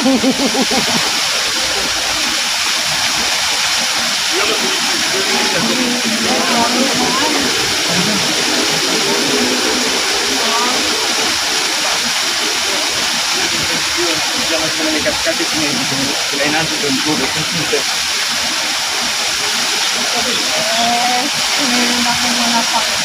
Jangan cuma dekat-dekat sini, selain nanti tentu betul. Ini makin menapang.